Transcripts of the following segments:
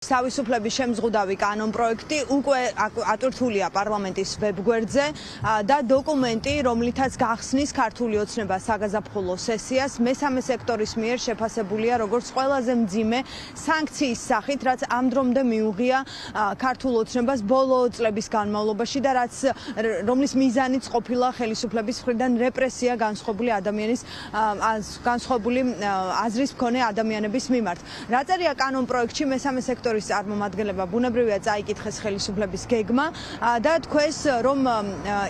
Თავისუფლების შემზღუდავი კანონპროექტი უკვე ატვირთულია პარლამენტის ვებგვერდზე და დოკუმენტი, რომლითაც გახსნის ქართული ოცნება საგაზაფხულო სესიას, მესამე სექტორის მიერ შეფასებულია როგორც ყველაზე მძიმე სანქციის სახით, რაც ამ დრომდე მიუღია ქართულ ოცნებას ბოლო წლების განმავლობაში და რომლის მიზანიც ყოფილა ხელისუფლების მხრიდან რეპრესია განსხვავებული ადამიანის განსხვავებული აზრის მქონე ადამიანების მიმართ. რა წერია კანონპროექტში მესამე სექტორის წარმომადგენლება ბუნებრივია წაიკითხეს ხელისუფლების გეგმა და თქვეს რომ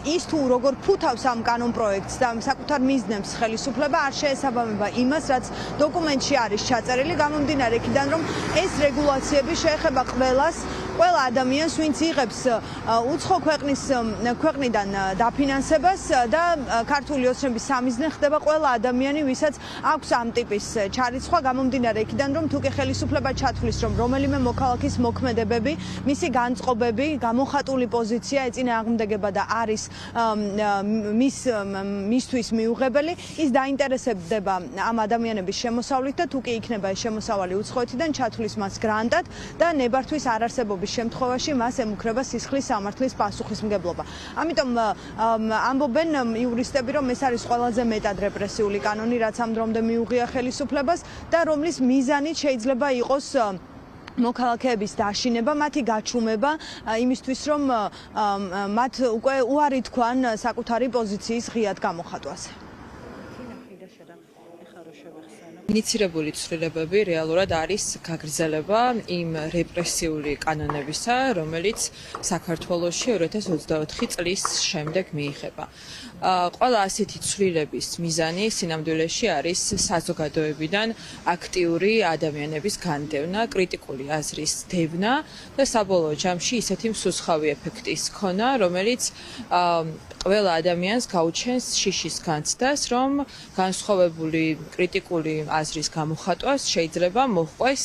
ის თუ როგორ ფუთავს ამ კანონპროექტს და საკუთარ მიზნებს ხელისუფლება არ შეესაბამება იმას, რაც დოკუმენტში არის ჩაწერილი, გამომდინარე იქიდან რომ ეს რეგულაციები შეეხება ყველა ადამიანს, ვინც იღებს უცხო ქვეყნიდან დაფინანსებას და ქართული ოცნების სამიზნე ხდება ყველა ადამიანი, ვისაც აქვს ამ ტიპის ჩარიცხვა, გამომდინარე იქიდან რომ თუკი ხელისუფლება ჩათვლის რომ რომელიმე მოქალაქის მოქმედებები, მისი განწყობები, გამოხატული პოზიცია ეწინააღმდეგება და არის მისთვის მიუღებელი, ის დაინტერესდება ამ ადამიანების შემოსავლით და თუკი იქნება ეს შემოსავალი უცხოეთიდან, ჩათვლის მას გრანტად და ნებართვის არარსებობის შემთხვევაში მას ემუქრება სისხლის სამართლის პასუხისმგებლობა. ამიტომ ამბობენ იურისტები, რომ ეს არის ყველაზე მეტად რეპრესიული კანონი, რაც ამ დრომდე მიუღია ხელისუფლებას და რომლის მიზანით შეიძლება იყოს მოქალაქეების დაშინება, მათი გაჩუმება იმისთვის, რომ მათ უკვე უარი თქვან საკუთარი პოზიციის ღიად გამოხატვაზე. ინიცირებული ცვლილებები რეალურად არის გაგრძელება იმ რეპრესიული კანონებისა, რომელიც საქართველოში 2024 წლის შემდეგ მიიღება. ყველა ასეთი ცვლილების მიზანი სინამდვილეში არის საზოგადოებიდან აქტიური ადამიანების განდევნა, კრიტიკული აზრის დევნა და საბოლოო ჯამში ისეთი მსუსხავი ეფექტის ქონა, რომელიც ყველა ადამიანს გაუჩენს შიშის განცდას, რომ განსხვავებული კრიტიკული აზრის გამოხატვას შეიძლება მოჰყვეს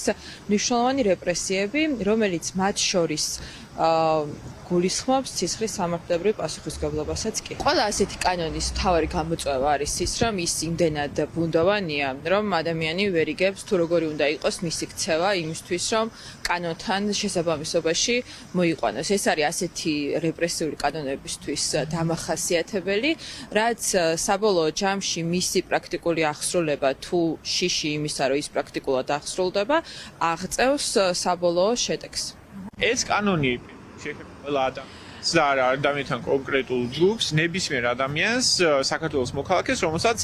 მნიშვნელოვანი რეპრესიები, რომელიც მათ შორის გულისხმობს სისხლის სამართლებრივ პასუხისმგებლობასაც კი. ყველა ასეთი კანონის მთავარი გამოწვევა არის ის, რომ ის იმდენად ბუნდოვანია, რომ ადამიანი ვერ იგებს თუ როგორი უნდა იყოს მისი ქცევა იმისთვის, რომ კანონთან შესაბამისობაში მოიყვანოს. ეს არის ასეთი რეპრესიული კანონებისთვის დამახასიათებელი, რაც საბოლოო ჯამში მისი პრაქტიკული აღსრულება თუ შიში იმისა, რომ ის პრაქტიკულად აღსრულდება, აღწევს საბოლოო შედეგს. ეს კანონი შეეხება ყველა ადამიანს და არა ადამიანთან კონკრეტულ ჯგუფს, ნებისმიერ ადამიანს, საქართველოს მოქალაქეს, რომელსაც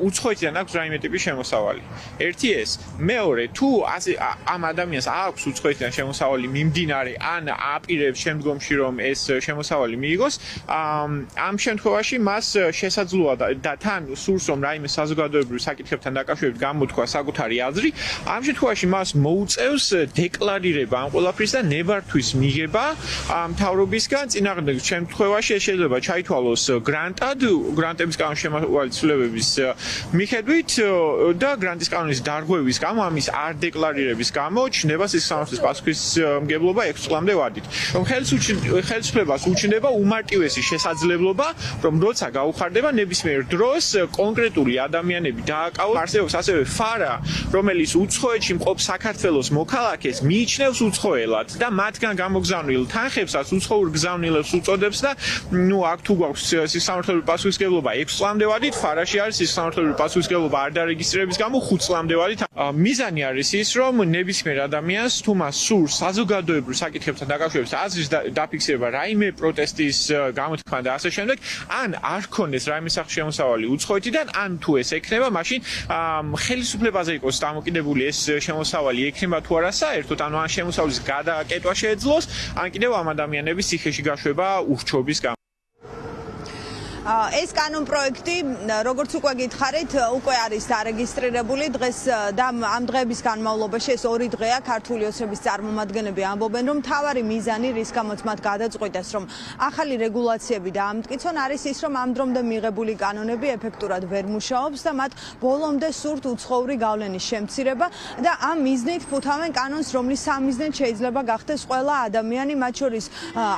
უცხოეთიდან აქვს რაიმე ტიპის შემოსავალი. ერთი ეს, მეორე, თუ ამ ადამიანს აქვს უცხოეთიდან შემოსავალი მიმდინარე ან აპირებს შემდგომში რომ ეს შემოსავალი მიიღოს, ამ შემთხვევაში მას შესაძლოა და თან სურს რომ რაიმე საზოგადოებრივ საკითხებთან დაკავშირებით გამოთქვა საკუთარი აზრი, ამ შემთხვევაში მას მოუწევს დეკლარირება ამ ყველაფრის და ნებართვის მიღება მთავრობის წინააღმდეგ შემთხვევაში შეიძლება ჩაითვალოს გრანტად, გრანტების კანონის შემოვალცვლებების მიხედვით და გრანტის კანონის დარღვევის გამო, ამის არ დეკლარირების გამო ჩნდება სისხლის სამართლის პასუხისმგებლობა 6 წლამდე ვადით. რომ ხელისუფლებას უჩნდება უმარტივესი შესაძლებლობა, რომ როცა გაუხარდება ნებისმიერ დროს კონკრეტული ადამიანები დააკავოს. არსებობს ასევე ფარა, რომელიც უცხოეთში მყოფ საქართველოს მოქალაქეს მიიჩნევს უცხოელად და მათგან გამოგზავნილ თანხებსაც უცხოურ გზავნილებს უწოდებს და აქ თუ გვაქვს სისხლის სამართლებრივი პასუხისმგებლობა 6 წლამდე ვადით, ფარაში არის სისხლის სამართლებრივი პასუხისმგებლობა არ დარეგისტრირების გამო 5 წლამდე ვადით. მიზანი არის ის, რომ ნებისმიერ ადამიანს თუ მას სურს საზოგადოებრივ საკითხებთან დაკავშირებით აზრის დაფიქსირება, რაიმე პროტესტის გამოთქმა და ასე შემდეგ, ან არ ქონდეს რაიმე სახის შემოსავალი უცხოეთიდან, ან თუ ეს ექნება, მაშინ ხელისუფლებაზე იყოს დამოკიდებული ეს შემოსავალი ექნება თუ არა საერთოდ, ანუ ან შემოსავლის გადაკეტვა შეეძლოს, ან კიდევ ამ ადამიანების ციხეში გაშვება ურჩობის გამო. ეს კანონპროექტი, როგორც უკვე გითხარით, უკვე არის დარეგისტრირებული დღეს და ამ დღეების განმავლობაში ეს 2 დღეა ქართული ოცნების წარმომადგენლები ამბობენ, რომ მთავარი მიზანი, რის გამოც მათ გადაწყვიტეს, რომ ახალი რეგულაციები დაამტკიცონ, არის ის, რომ ამ დრომდე მიღებული კანონები ეფექტურად ვერ მუშაობს და მათ ბოლომდე სურთ უცხოური გავლენის შემცირება და ამ მიზნით ფუთავენ კანონს, რომლის სამიზნედ შეიძლება გახდეს ყველა ადამიანი, მათ შორის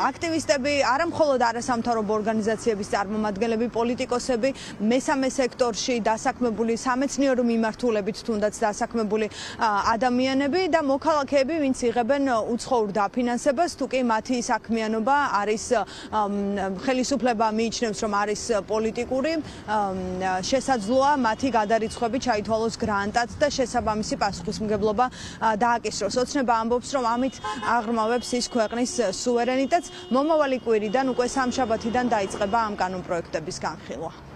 აქტივისტები, არა მხოლოდ არასამთავრობო ორგანიზაციების წარმომადგენლები, წარმომადგენლები, პოლიტიკოსები, მესამე სექტორში დასაქმებული სამეცნიერო მიმართულებით თუნდაც დასაქმებული ადამიანები და მოქალაქეები, ვინც იღებენ უცხოურ დაფინანსებას, თუ კი მათი საქმიანობა არის ხელისუფლება მიიჩნევს, რომ არის პოლიტიკური, შესაძლოა მათი გადარიცხვები ჩაითვალოს გრანტად და შესაბამისი პასუხისმგებლობა დააკისროს. ოცნება ამბობს, რომ ამით აღრმავებს ის ქვეყნის სუვერენიტეტს. მომავალი კვირიდან უკვე სამშაბათიდან დაიწყება ამ კანონპროექტების განხილვა.